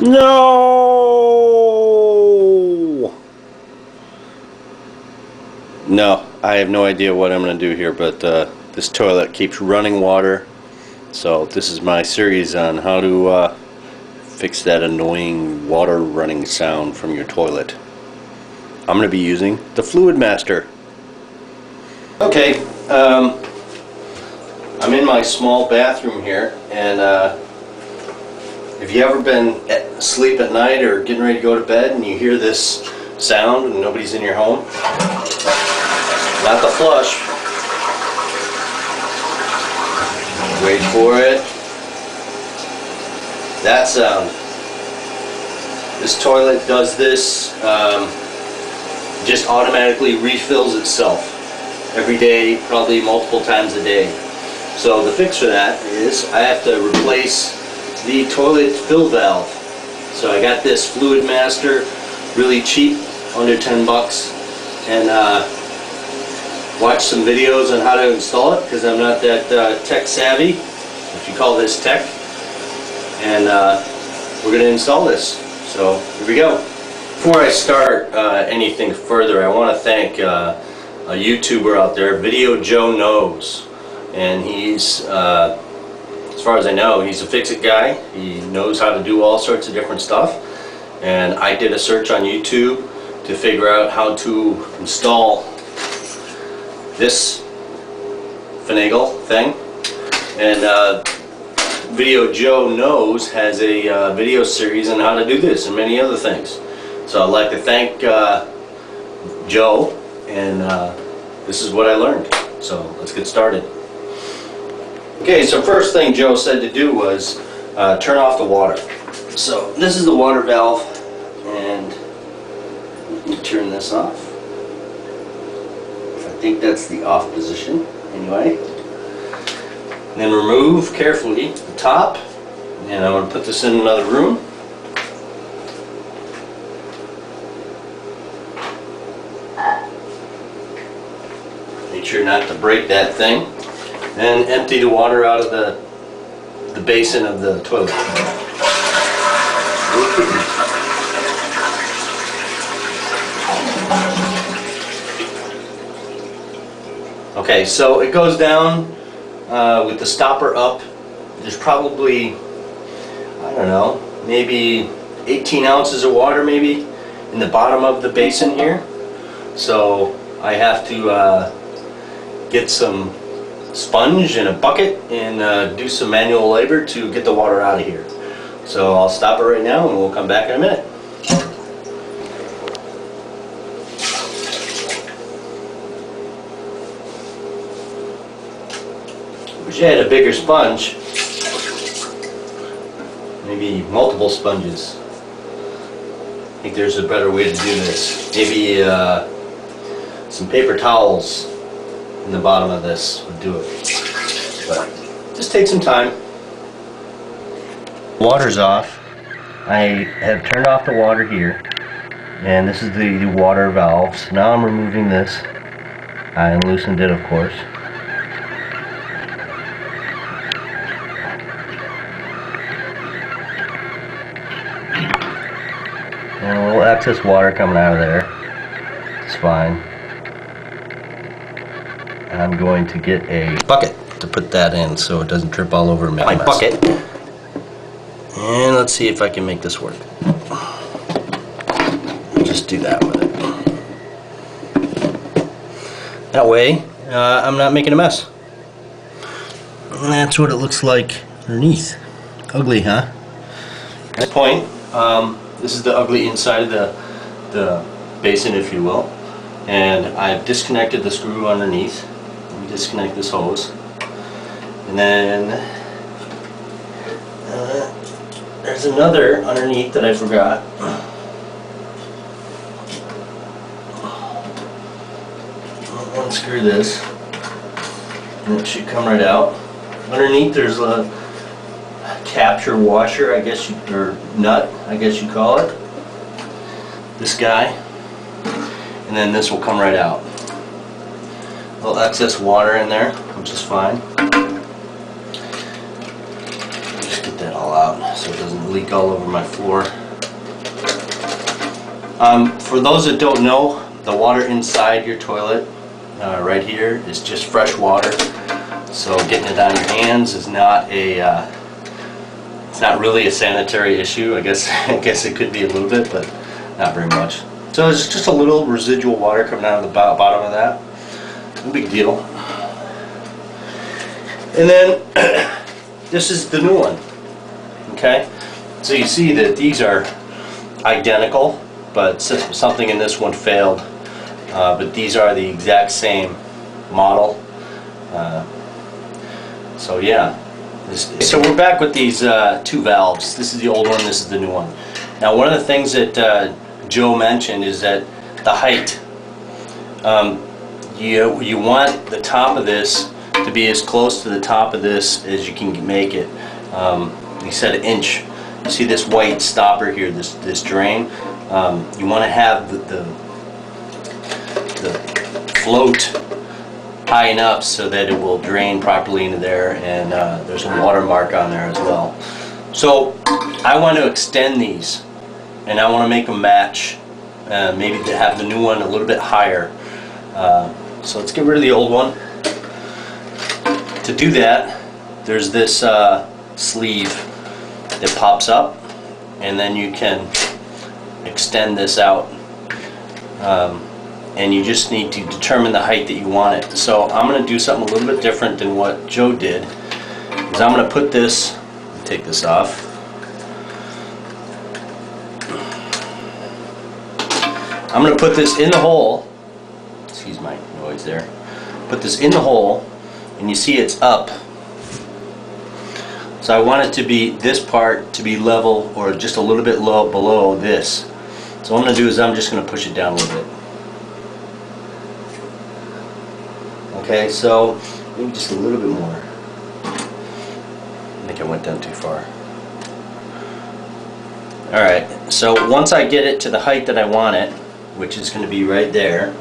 No! No, I have no idea what I'm going to do here, but this toilet keeps running water. So this is my series on how to fix that annoying water running sound from your toilet. I'm going to be using the Fluid Master. Okay, I'm in my small bathroom here, and if you ever been asleep at night or getting ready to go to bed and you hear this sound and nobody's in your home, not the flush. Wait for it. That sound. This toilet does this, just automatically refills itself every day, probably multiple times a day. So the fix for that is I have to replace the toilet fill valve. So I got this Fluid Master, really cheap, under 10 bucks, and watch some videos on how to install it, because I'm not that tech savvy, if you call this tech, and we're going to install this. So here we go. Before I start anything further, I want to thank a YouTuber out there, Video Joe Knows, and he's, as far as I know, he's a fix-it guy. He knows how to do all sorts of different stuff, and I did a search on YouTube to figure out how to install this finagle thing, and Video Joe Knows has a video series on how to do this and many other things. So I'd like to thank Joe, and this is what I learned. So let's get started. Okay, so first thing Joe said to do was turn off the water. So this is the water valve, and let me turn this off. I think that's the off position anyway. And then remove carefully the top, and I'm going to put this in another room. Make sure not to break that thing. And empty the water out of the basin of the toilet. Okay, so it goes down with the stopper up. There's probably, I don't know, maybe 18 ounces of water maybe in the bottom of the basin here. So I have to get some sponge and a bucket and do some manual labor to get the water out of here. So I'll stop it right now and we'll come back in a minute. Wish I had a bigger sponge. Maybe multiple sponges. I think there's a better way to do this. Maybe some paper towels in the bottom of this would do it. But just take some time. Water's off. I have turned off the water here, and this is the water valves. Now I'm removing this. I loosened it, of course. And a little excess water coming out of there. It's fine. I'm going to get a bucket to put that in so it doesn't trip all over and make a mess. Bucket. And let's see if I can make this work. Just do that with it. That way, I'm not making a mess. And that's what it looks like underneath. Ugly, huh? At this point, this is the ugly inside of the basin, if you will. And I've disconnected the screw underneath. Let me disconnect this hose. And then there's another underneath that I forgot. Unscrew this, and it should come right out. Underneath there's a capture washer, I guess, or nut, I guess you call it. This guy, and then this will come right out. A little excess water in there, which is fine. Just get that all out. out so it doesn't leak all over my floor. For those that don't know, the water inside your toilet right here is just fresh water. So getting it on your hands is not a it's not really a sanitary issue. I guess it could be a little bit, but not very much. So it's just a little residual water coming out of the bottom of that. No big deal. And then this is the new one. Okay, so you see that these are identical, but something in this one failed. But these are the exact same model. So yeah. So we're back with these two valves. This is the old one, this is the new one. Now one of the things that Joe mentioned is that the height. You want the top of this to be as close to the top of this as you can make it. He said an inch. You see this white stopper here, this drain. You want to have the float high enough so that it will drain properly into there, and there's a watermark on there as well. So I want to extend these, and I want to make them match, maybe to have the new one a little bit higher. So let's get rid of the old one. To do that, there's this sleeve that pops up, and then you can extend this out. And you just need to determine the height that you want it. So I'm going to do something a little bit different than what Joe did. Is I'm going to put this, take this off. I'm going to put this in the hole. Excuse my noise there. Put this in the hole, and you see it's up. So I want it to be, this part to be level or just a little bit low below this. So what I'm going to do is I'm just going to push it down a little bit. Okay, so maybe just a little bit more. I think I went down too far. Alright, so once I get it to the height that I want it, which is going to be right there,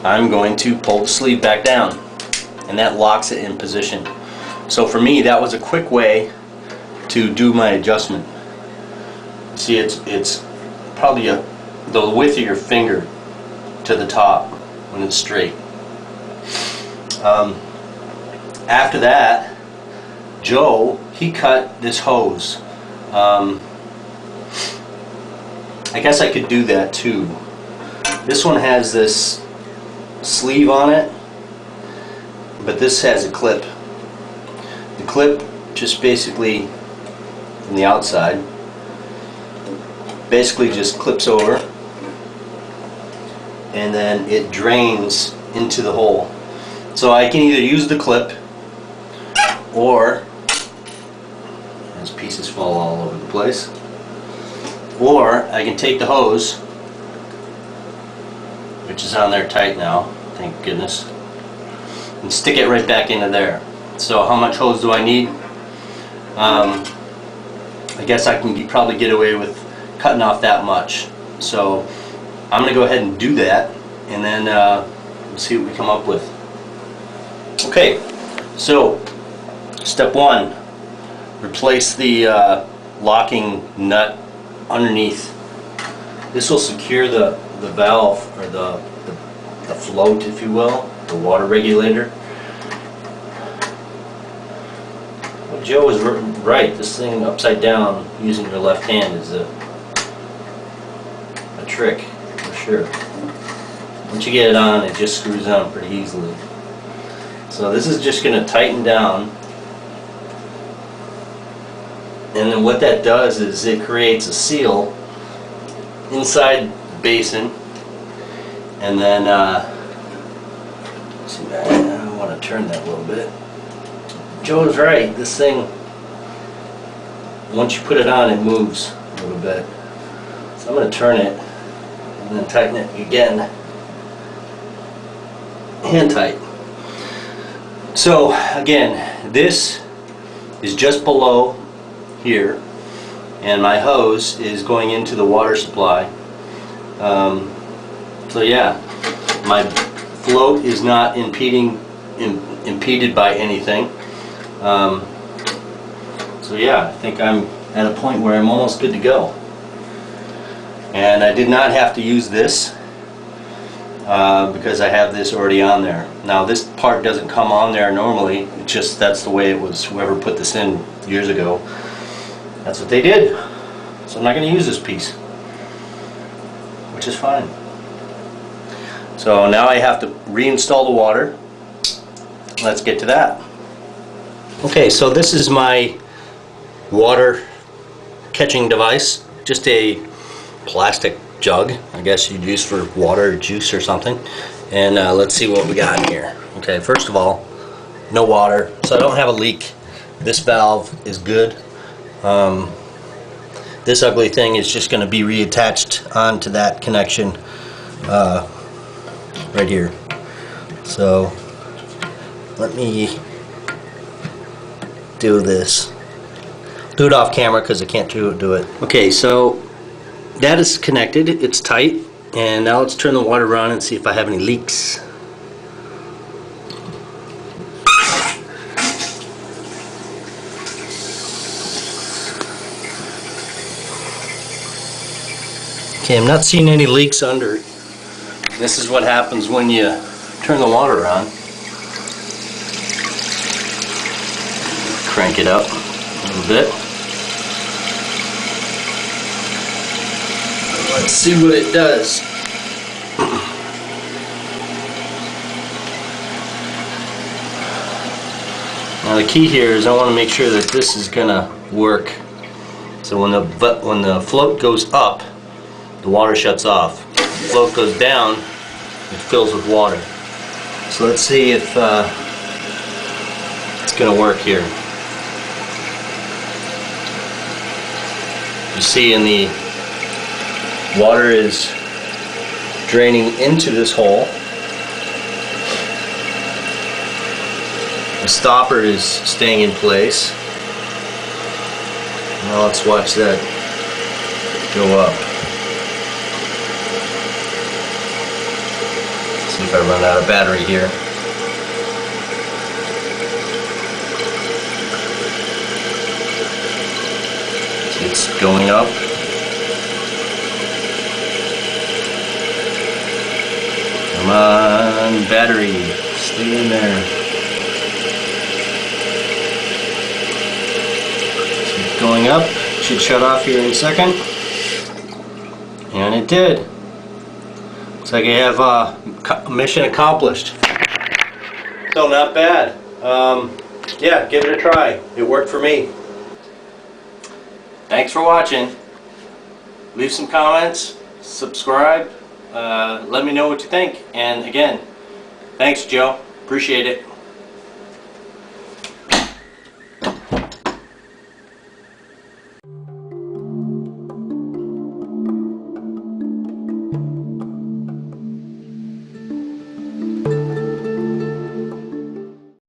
I'm going to pull the sleeve back down, and that locks it in position. So for me, that was a quick way to do my adjustment. See, it's probably the width of your finger to the top when it's straight. After that, Joe, he cut this hose. I guess I could do that too. This one has this sleeve on it, but this has a clip. The clip just basically, from the outside, basically just clips over, and then it drains into the hole. So I can either use the clip, or, as pieces fall all over the place, or I can take the hose, which is on there tight now, thank goodness, and stick it right back into there. So how much hose do I need? I guess I can probably get away with cutting off that much. So I'm going to go ahead and do that, and then we'll see what we come up with. Okay, so step one, replace the locking nut underneath. This will secure the valve, or the float, if you will, the water regulator. Well, Joe was right. This thing upside down using your left hand is a trick for sure. Once you get it on, it just screws on pretty easily. So this is just going to tighten down, and then what that does is it creates a seal inside the basin, and then see, I want to turn that a little bit. Joe's right. This thing, once you put it on, it moves a little bit. So I'm going to turn it and then tighten it again, hand tight. So again, this is just below here, and my hose is going into the water supply. So yeah, my float is not impeded by anything. So yeah, I think I'm at a point where I'm almost good to go. And I did not have to use this because I have this already on there. Now this part doesn't come on there normally, it's just that's the way it was. Whoever put this in years ago, that's what they did. So I'm not going to use this piece, which is fine. So now I have to reinstall the water. Let's get to that. Okay, so this is my water catching device, just a plastic jug, I guess you'd use for water or juice or something. And let's see what we got here. Okay, first of all, no water, so I don't have a leak. This valve is good. This ugly thing is just going to be reattached onto that connection right here. So let me do this. Do it off camera because I can't do it. Okay, so that is connected, it's tight, and now let's turn the water on and see if I have any leaks. Okay, I'm not seeing any leaks under. This is what happens when you turn the water on. Crank it up a little bit. Let's see what it does. Now the key here is I want to make sure that this is gonna work. So when the float goes up, the water shuts off. If the float goes down, it fills with water. So let's see if it's gonna work here. You see in the water is draining into this hole. The stopper is staying in place. Now let's watch that go up. See if I run out of battery here. See, it's going up. Come on, battery, stay in there. Keep going up, should shut off here in a second. And it did. Looks like I have mission accomplished. So not bad. Yeah, give it a try. It worked for me. Thanks for watching. Leave some comments, subscribe. Let me know what you think, and again, thanks Joe, appreciate it.